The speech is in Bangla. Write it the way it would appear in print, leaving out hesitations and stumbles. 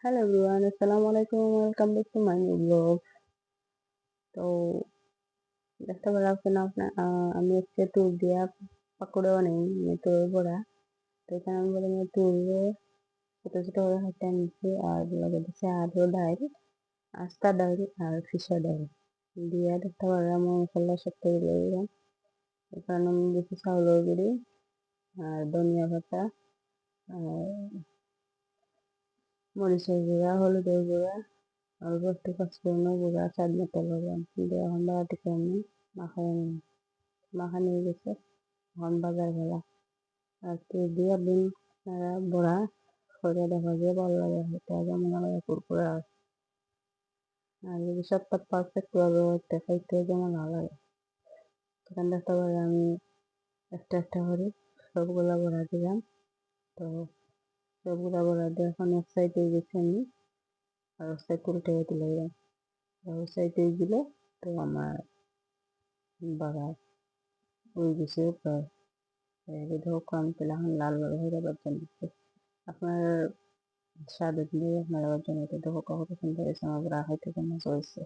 Hello everyone, Assalamu alaikum. Welcome back to my new vlog. তো দেখতে পাচ্ছেন আপনার আমি আজকে টুর দিয়া পাকোড়া বানাই টুরের বড়া। তো এখানে আমি বলি টুরে ছোট ছোট করে হাতে নিচ্ছি আর লগে দিচ্ছি আলু ডাল, আস্তা ডাল আর ফিশা ডাল দিয়ে দেখতে পারলাম মশলা সব তৈরি করে দিলাম। এখানে আমি দিচ্ছি চাউলের গুঁড়ি আর ধনিয়া পাতা আর মরিচের গুঁড়া, হলুদের গুঁড়া, অল্প একটু পাঁচফোড়নের গুঁড়া, স্বাদ মতো লবণ দিয়ে এখন বাড়াটিকে আমি মাখা নিয়ে গেছে এখন বাজার ভেলা আর তেল দিয়ে ডিম বড়া করে দেখা যায় ভালো লাগে হয়তো যেমন লাগে কুরকুরে আর যদি সবটা পারফেক্ট ভাবে খাইতে যেমন ভালো লাগে তখন দেখতে পারে আমি একটা একটা করে সবগুলা বড়া দিলাম। তো সবগুলা বড়া দিয়ে এখন এক সাইডে গেছি আমি আর এক সাইড উল্টে দিলাম ওই সাইডে দিলে তো আমার বড়া ওই গেছে প্রায় এদিকেও কম পেলে এখন লাল লাল হয়ে যাবার জন্য আপনার স্বাদের দিয়ে আপনার আবার জন্য এটা দেখো কত সুন্দর হয়েছে আমার বড়া খাইতে কেমন চলছে।